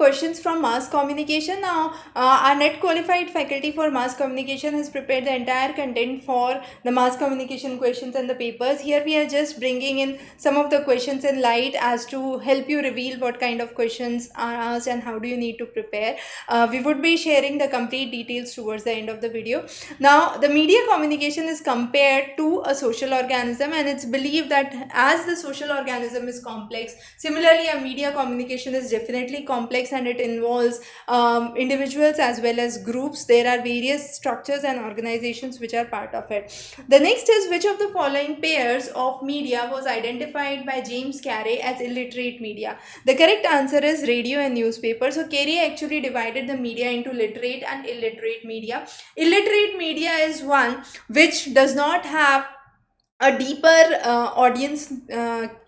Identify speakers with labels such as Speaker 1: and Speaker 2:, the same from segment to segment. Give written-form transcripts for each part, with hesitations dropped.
Speaker 1: questions from mass communication. Now, our NET qualified faculty for mass communication has prepared the entire content for the mass communication questions and the papers. Here we are just bringing in some of the questions in light as to help you reveal what kind of questions are asked and how do you need to prepare. We would be sharing the complete details towards the end of the video. Now, the media communication is compared to a social organism, and it's believed that as the social organism is complex, similarly a media communication is definitely complex, and it involves individuals as well as groups. There are various structures and organizations which are part of it. The next is, which of the following pairs of media was identified by James Carey as illiterate media? The correct answer is radio and newspaper. So Carey actually divided the media into literate and illiterate media. Illiterate media is one which does not have a deeper audience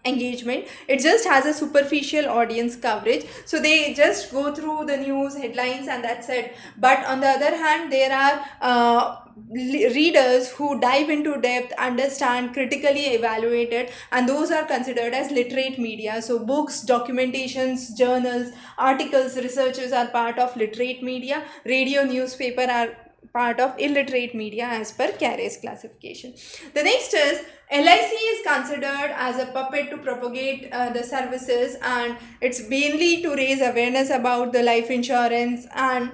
Speaker 1: engagement. It just has a superficial audience coverage, so they just go through the news headlines and that's it. But on the other hand, there are readers who dive into depth, understand, critically evaluate it, and those are considered as literate media. So books, documentations, journals, articles, researches are part of literate media. Radio, newspaper are part of illiterate media as per Carey's classification. The next is, LIC is considered as a puppet to propagate the services, and it's mainly to raise awareness about the life insurance and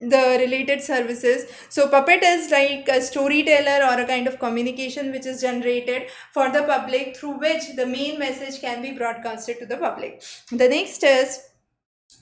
Speaker 1: the related services. So puppet is like a storyteller or a kind of communication which is generated for the public, through which the main message can be broadcasted to the public. The next is,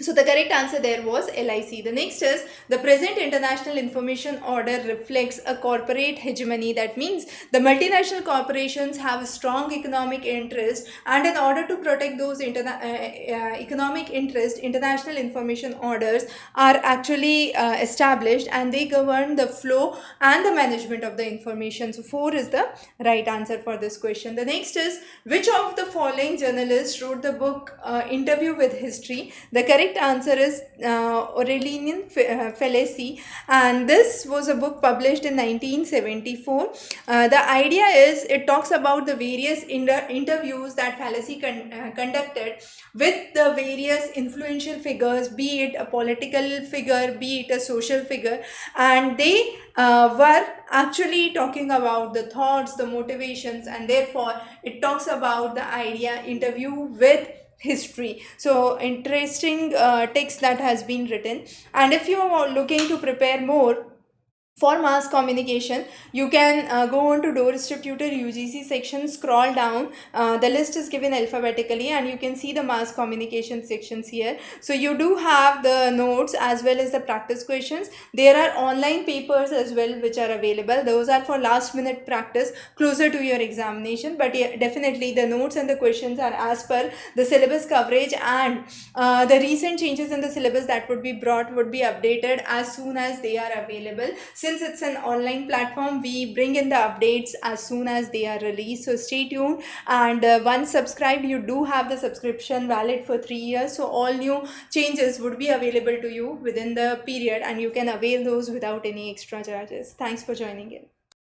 Speaker 1: so the correct answer there was LIC. The next is, the present international information order reflects a corporate hegemony. That means the multinational corporations have a strong economic interest, and in order to protect those economic interest, international information orders are actually established, and they govern the flow and the management of the information. So 4 is the right answer for this question. The next is, which of the following journalists wrote the book Interview with History? The correct answer is Oriana Fallaci, and this was a book published in 1974. The idea is, it talks about the various interviews that Fallaci conducted with the various influential figures, be it a political figure, be it a social figure, and they were actually talking about the thoughts, the motivations, and therefore it talks about the idea interview with history. So interesting text that has been written. And if you are looking to prepare more for mass communication, you can go on to Doorsteptutor UGC section, scroll down, the list is given alphabetically, and you can see the mass communication sections here. So you do have the notes as well as the practice questions. There are online papers as well which are available. Those are for last minute practice closer to your examination, but yeah, definitely the notes and the questions are as per the syllabus coverage, and the recent changes in the syllabus that would be brought would be updated as soon as they are available. Since it's an online platform, we bring in the updates as soon as they are released. So stay tuned, and once subscribed, you do have the subscription valid for 3 years. So all new changes would be available to you within the period, and you can avail those without any extra charges. Thanks for joining in.